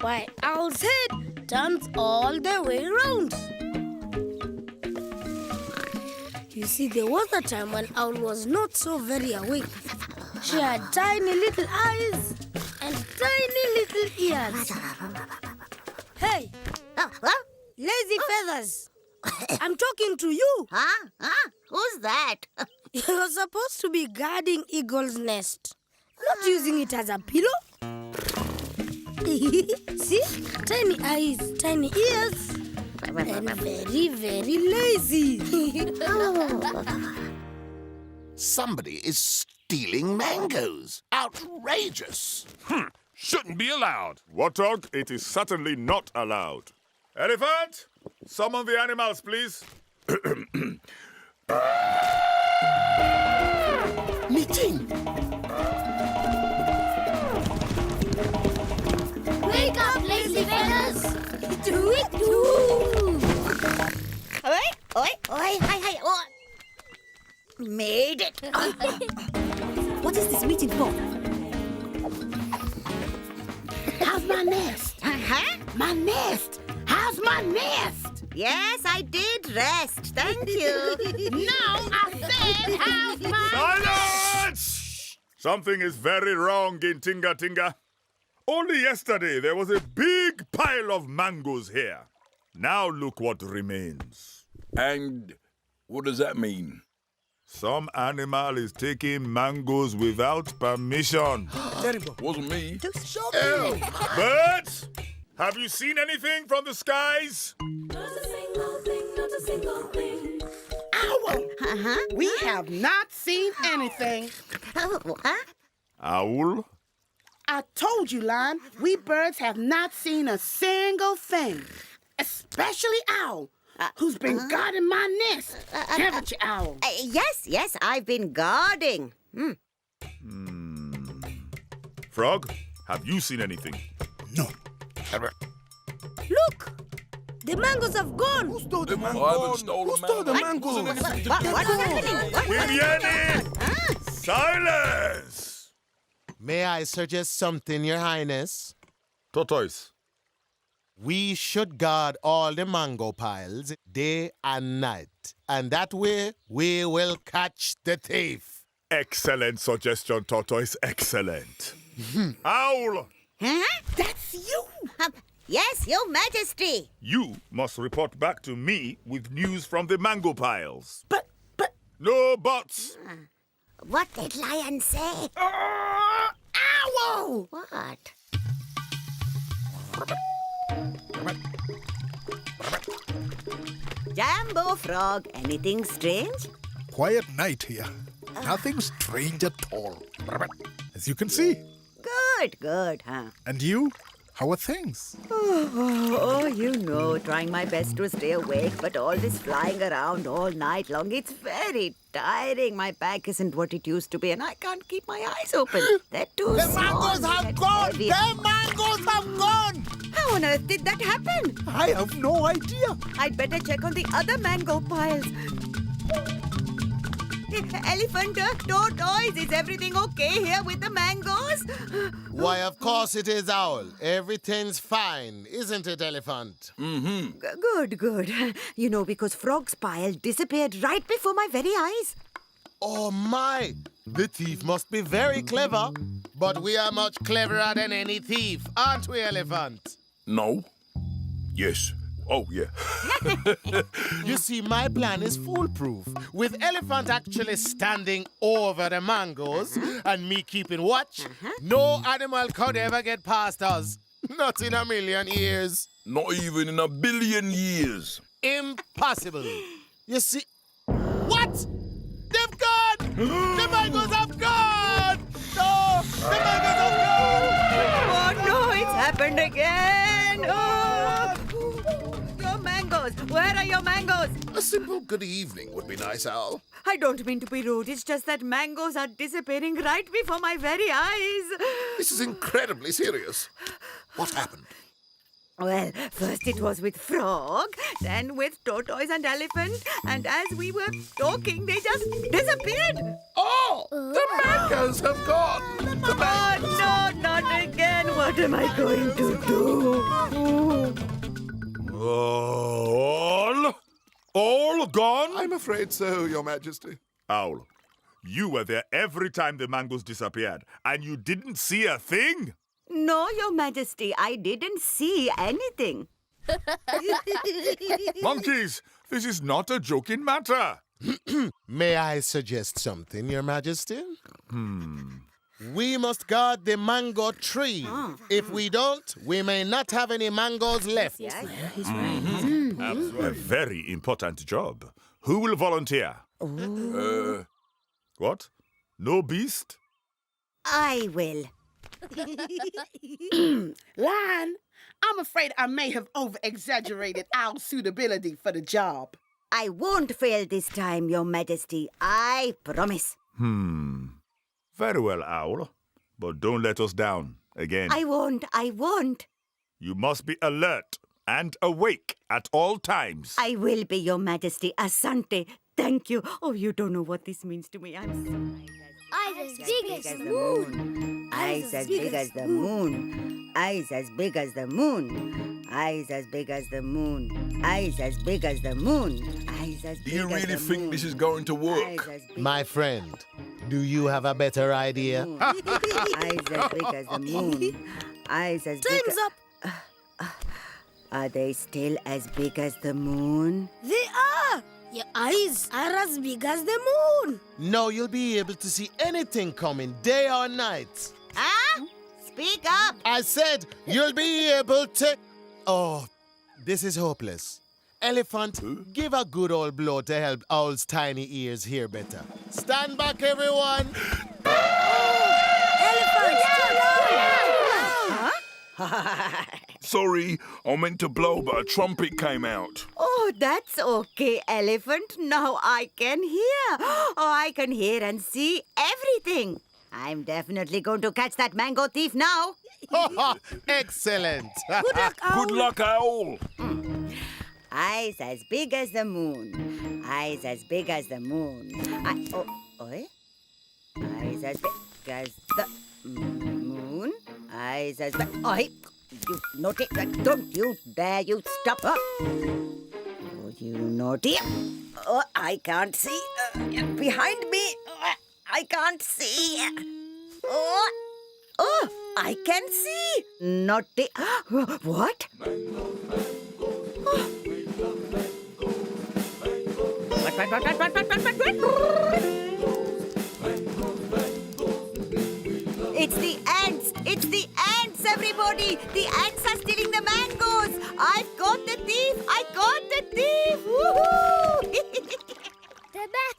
why Owl's head turns all the way around. You see, there was a time when Owl was not so very awake. She had tiny little eyes and tiny little ears. Hey, lazy feathers, I'm talking to you. Huh? Who's that? You're supposed to be guarding Eagle's nest, not using it as a pillow. See? Tiny eyes, tiny ears, and very, very lazy. Somebody is stealing mangoes. Outrageous. Shouldn't be allowed. Warthog, it is certainly not allowed. Elephant, summon the animals, please. Meeting. Wake up, lazy feathers! Do it, do. Hi. Oh. Made it. What is this meeting for? How's my nest? My nest! How's my nest? Yes, I did rest. Thank you. No, I said how's my... Silence! Something is very wrong in Tinga Tinga. Only yesterday there was a big pile of mangoes here. Now look what remains. And what does that mean? Some animal is taking mangoes without permission. Terrible. Wasn't me. Birds, have you seen anything from the skies? Not a single thing, not a single thing. Owl! We have not seen anything. Owl? I told you, Lion, we birds have not seen a single thing. Especially Owl, who's been guarding my nest. Haven't you, Owl? Yes, I've been guarding. Frog, have you seen anything? No. Look, the mangoes have gone. Who stole the mangoes? Who stole the mangoes? What's happening? Vivienne! Silence! May I suggest something, Your Highness? Tortoise. We should guard all the mango piles day and night. And that way, we will catch the thief. Excellent suggestion, Tortoise. Excellent. Owl! That's you! Yes, Your Majesty. You must report back to me with news from the mango piles. But... No buts. What did Lion say? Owl! What? Jambo Frog, anything strange? Quiet night here. Nothing strange at all. As you can see. Good, huh? And you? How are things? Oh, you know, trying my best to stay awake, but all this flying around all night long, it's very tiring. My back isn't what it used to be, and I can't keep my eyes open. They're too The small. mangoes have gone! Heavy. The mangoes have gone! How on earth did that happen? I have no idea. I'd better check on the other mango piles. Elephant, Tortoise, is everything okay here with the mangoes? Why, of course it is, Owl. Everything's fine, isn't it, Elephant? Good. You know, because Frog's pile disappeared right before my very eyes. Oh, my! The thief must be very clever. But we are much cleverer than any thief, aren't we, Elephant? No. Yes. Oh, yeah. You see, my plan is foolproof. With Elephant actually standing over the mangoes and me keeping watch, no animal could ever get past us. Not in a million years. Not even in a billion years. Impossible. You see... What? They've gone! The mangoes have gone! No! The mangoes have gone! Oh, no, it's happened again. Oh. Your mangoes. Where are your mangoes? A simple good evening would be nice, Owl. I don't mean to be rude. It's just that mangoes are disappearing right before my very eyes. This is incredibly serious. What happened? Well, first it was with frog, then with tortoise and elephant, and as we were talking, they just disappeared. Oh, the mangoes have gone. Oh, no, not again. What am I going to do? All gone? I'm afraid so, Your Majesty. Owl, you were there every time the mangoes disappeared, and you didn't see a thing? No, Your Majesty, I didn't see anything. Monkeys, this is not a joking matter. May I suggest something, Your Majesty? We must guard the mango tree. If we don't, we may not have any mangoes left. Yes. A very important job. Who will volunteer? What? No beast? I will. Lion, I'm afraid I may have over-exaggerated Owl's suitability for the job. I won't fail this time, Your Majesty. I promise. Very well, Owl. But don't let us down again. I won't. You must be alert and awake at all times. I will be, Your Majesty. Asante. Thank you. Oh, you don't know what this means to me. I'm so Eyes as big as the moon. Eyes as big as the moon. Eyes as big as the moon. Eyes as big as the moon. Eyes as big as the moon. Eyes as big as the moon. Do you really think this is going to work? My friend, do you have a better idea? Eyes as big as the moon. Eyes as big Time's as... up. Are they still as big as the moon? They are. Your eyes are as big as the moon. No, you'll be able to see anything coming, day or night. Huh? Speak up. I said you'll be able to... Oh, this is hopeless. Elephant, give a good old blow to help Owl's tiny ears hear better. Stand back, everyone. Elephants, Sorry, I meant to blow, but a trumpet came out. Oh, that's okay, Elephant. Now I can hear. Oh, I can hear and see everything. I'm definitely going to catch that mango thief now. Excellent. Good luck, Owl. Good luck, Owl. Eyes as big as the moon. Eyes as big as the moon. Eyes as big as the moon. Eyes as big... Oi! You naughty... Don't you dare you stop her. Oh, you naughty... Oh, I can't see. Behind me. I can't see. Oh, I can see. Naughty... What? It's the ants! It's the ants, everybody! The ants are stealing the mangoes! I've got the thief! I got the thief! Woohoo! They're back.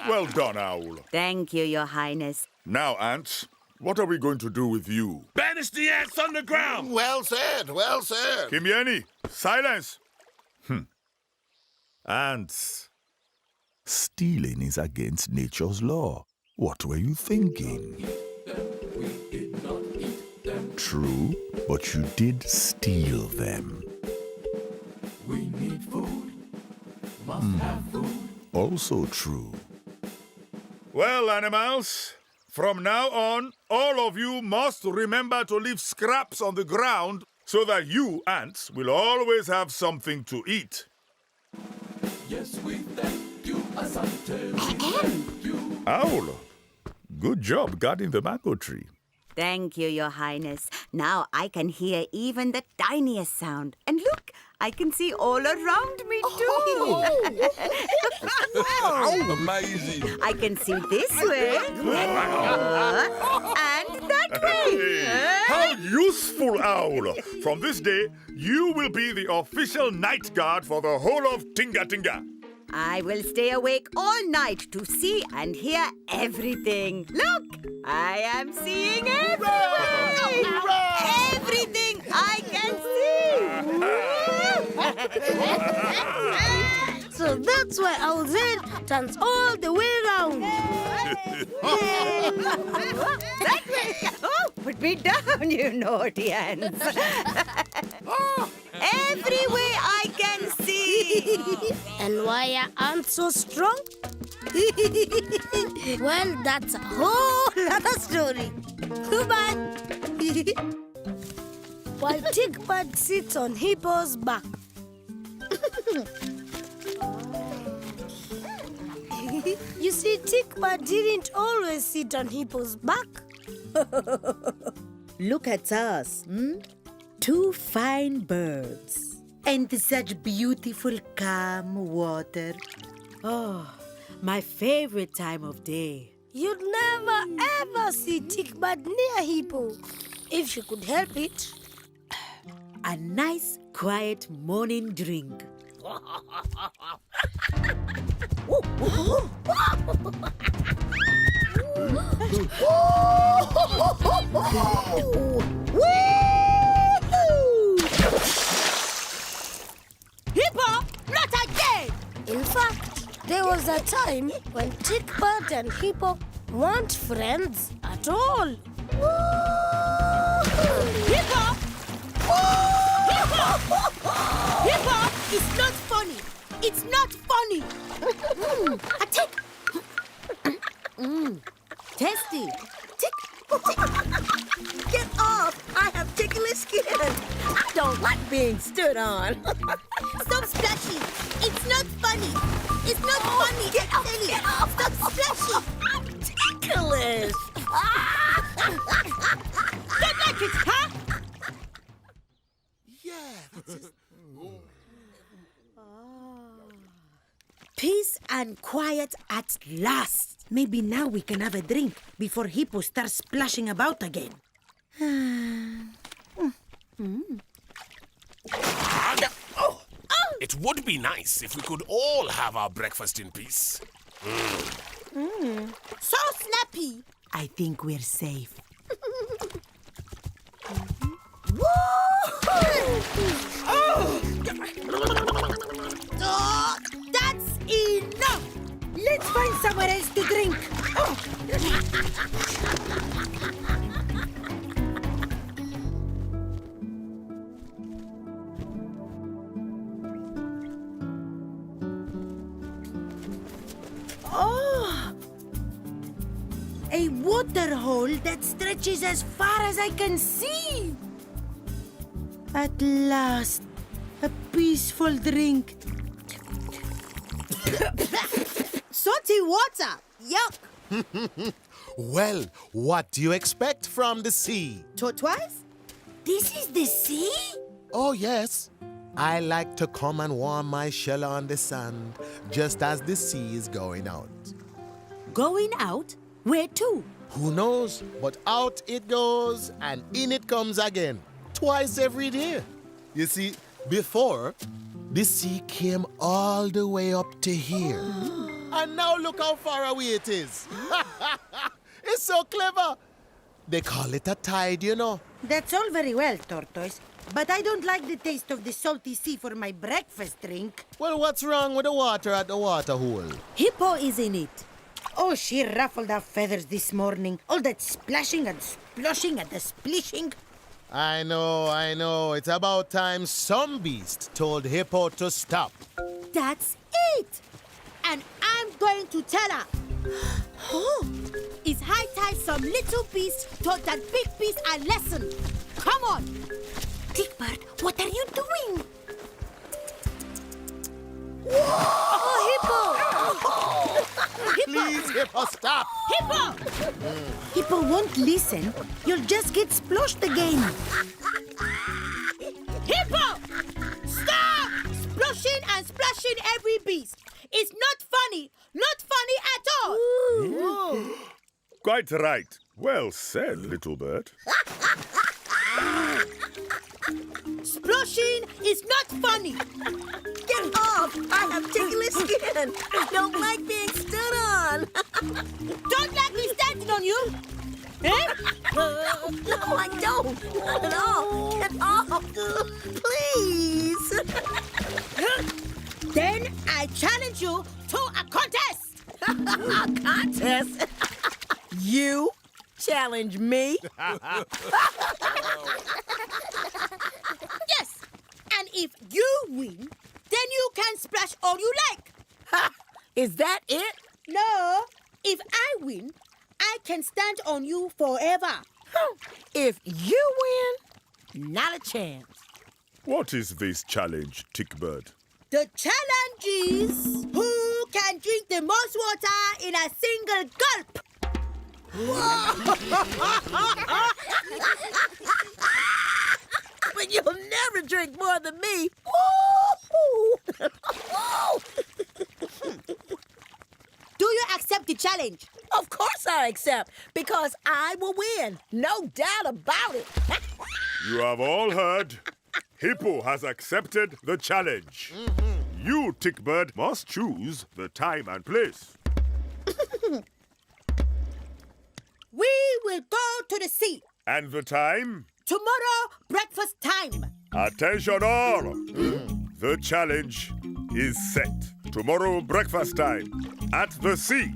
Well done, Owl. Thank you, Your Highness. Now, ants, what are we going to do with you? Banish the ants underground. Well said, well said. Kimieni, silence! Ants. Stealing is against nature's law. What were you thinking? True, but you did steal them. We need food. Must have food. Also true. Well, animals, from now on, all of you must remember to leave scraps on the ground so that you, ants, will always have something to eat. Yes, we thank you, Asante. We thank you. Owl, good job guarding the mango tree. Thank you, Your Highness. Now I can hear even the tiniest sound. And look, I can see all around me, too. Amazing. I can see this way. And that way. How useful, Owl! From this day, you will be the official night guard for the whole of Tinga Tinga. I will stay awake all night to see and hear everything. Look, I am seeing everything. Everything I can see. So that's why Owl's head turns all the way around. That way. Oh, put me down, you naughty ants. Everywhere I can see. And why are ants so strong? Well, that's a whole other story. Goodbye. While tickbird sits on Hippo's back. You see, tickbird didn't always sit on Hippo's back. Look at us, two fine birds. And such beautiful, calm water. Oh, my favorite time of day. You'd never ever see tickbird near Hippo if she could help it. A nice, quiet morning drink. Hippo, not again! In fact, there was a time when tickbird and Hippo weren't friends at all. Hippo! Hippo! It's not funny! It's not funny! A tick! Tasty. Tick, tick. Get off! I have ticklish skin. I don't like being stood on. Stop splashing! It's not funny! It's not funny! Get off! Get off! Stop splashing! I'm ticklish. Don't like it, huh? Peace and quiet at last. Maybe now we can have a drink before Hippo starts splashing about again. It would be nice if we could all have our breakfast in peace. So snappy! I think we're safe. Oh, that's enough! Let's find somewhere else to drink. A water hole that stretches as far as I can see. At last, a peaceful drink. Salty water! Yuck! Well, what do you expect from the sea? Tortoise? This is the sea? Oh, yes. I like to come and warm my shell on the sand just as the sea is going out. Going out? Where to? Who knows? But out it goes and in it comes again. Twice every day. You see, before, the sea came all the way up to here. And now look how far away it is. It's so clever. They call it a tide, you know. That's all very well, Tortoise. But I don't like the taste of the salty sea for my breakfast drink. Well, what's wrong with the water at the water hole? Hippo is in it. Oh, she ruffled her feathers this morning. All that splashing and sploshing and the splishing. I know. It's about time some beast told Hippo to stop. That's it. And I'm going to tell her. It's high time some little beast taught that big beast a lesson. Come on. Tickbird, what are you doing? Oh, Hippo! Please, Hippo, stop. Hippo! Hippo won't listen. You'll just get splashed again. Hippo! Stop! Splashing and splashing every beast. It's not funny. Not funny at all. Quite right. Well said, little bird. Splashing is not funny. Get off! I have ticklish skin. I don't like being stood on. Don't like me standing on you. Eh? No, I don't. Not at all. Get off. Please. Then I challenge you to a contest. A contest? You challenge me? Yes, Is that it? No. If I win, I can stand on you forever. If you win, not a chance. What is this challenge, Tickbird? The challenge is who can drink the most water in a single gulp. But you'll never drink more than me. Do you accept the challenge? Of course I accept, because I will win. No doubt about it. You have all heard. Hippo has accepted the challenge. You, Tickbird, must choose the time and place. We will go to the sea. And the time? Tomorrow, breakfast time. Attention all! The challenge is set. Tomorrow breakfast time at the sea.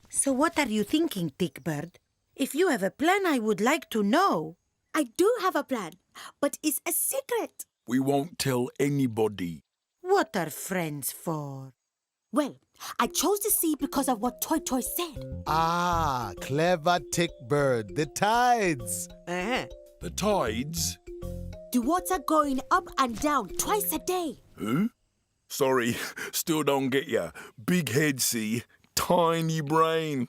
So what are you thinking, Tickbird? If you have a plan, I would like to know. I do have a plan, but it's a secret. We won't tell anybody. What are friends for? Well, I chose the sea because of what Tortoise said. Ah, clever Tickbird. The tides. The tides? The water going up and down twice a day. Huh? Sorry, still don't get ya. Big head, see? Tiny brain.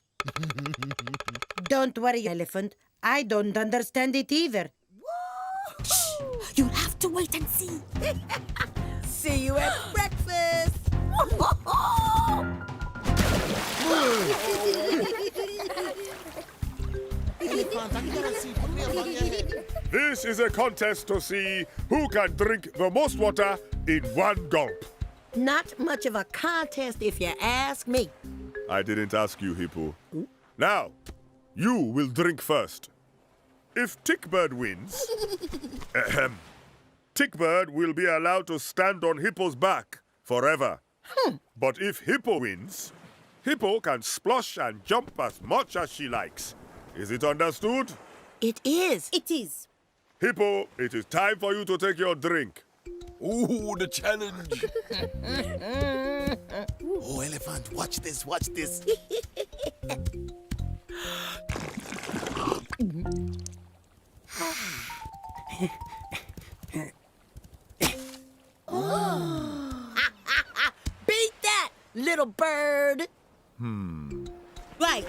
Don't worry, Elephant. I don't understand it either. You'll have to wait and see. See you at breakfast. This is a contest to see who can drink the most water in one gulp. Not much of a contest if you ask me. I didn't ask you, Hippo. Now, you will drink first. If Tickbird wins, Tickbird will be allowed to stand on Hippo's back forever. But if Hippo wins, Hippo can splosh and jump as much as she likes. Is it understood? It is. It is. Hippo, it is time for you to take your drink. Ooh, the challenge. Oh, Elephant, watch this, watch this. Beat that, little bird. Right.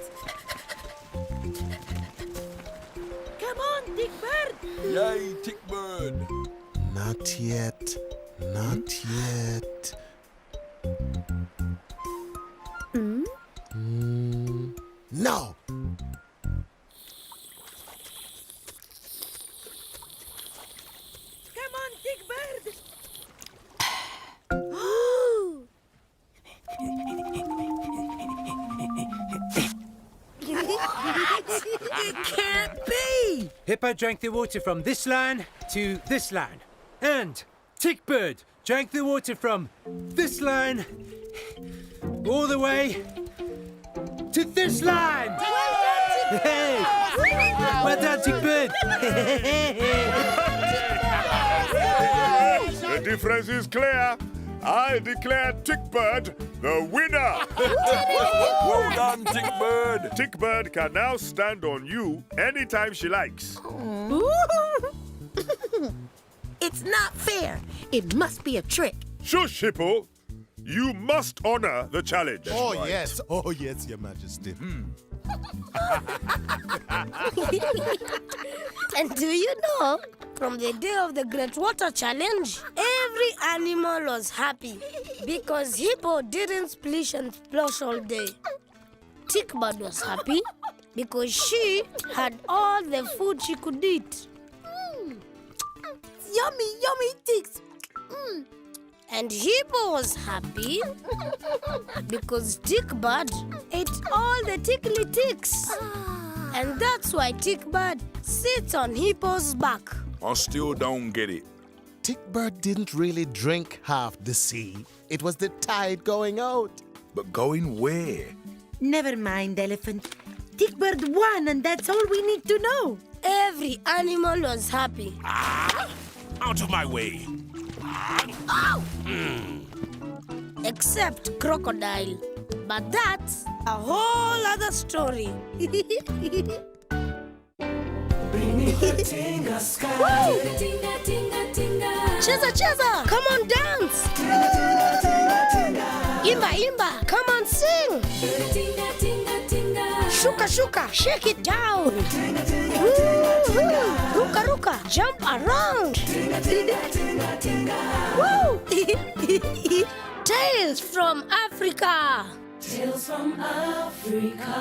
Come on, Tickbird. Yay, Tickbird. Not yet, not yet. No. Come on, Tickbird. It can't be. Hippo drank the water from this line to this line. And Tickbird drank the water from this line all the way to this line. Hey! Well done, Tickbird. The difference is clear. I declare Tickbird the winner. Well done, Tickbird. Tickbird can now stand on you anytime she likes. It's not fair. It must be a trick. Shush, Hippo. You must honor the challenge. Oh, yes, Your Majesty. And do you know, from the day of the Great Water Challenge, every animal was happy because Hippo didn't splish and splosh all day. Tickbird was happy because she had all the food she could eat. Yummy, yummy ticks. And Hippo was happy because Tickbird ate all the tickly ticks. And that's why Tickbird sits on Hippo's back. I still don't get it. Tickbird didn't really drink half the sea. It was the tide going out. But going where? Never mind, Elephant. Tickbird won, and that's all we need to know. Every animal was happy. Out of my way. except crocodile. But that's a whole other story. Tinga sky. Tinga tinga tinga. Cheza, cheza. Come on, dance. Imba, imba. Come on, sing. Tinga tinga tinga. Shuka, shuka. Shake it down. Ruka, ruka. Jump around. Woo! Tales from Africa. Tales from Africa.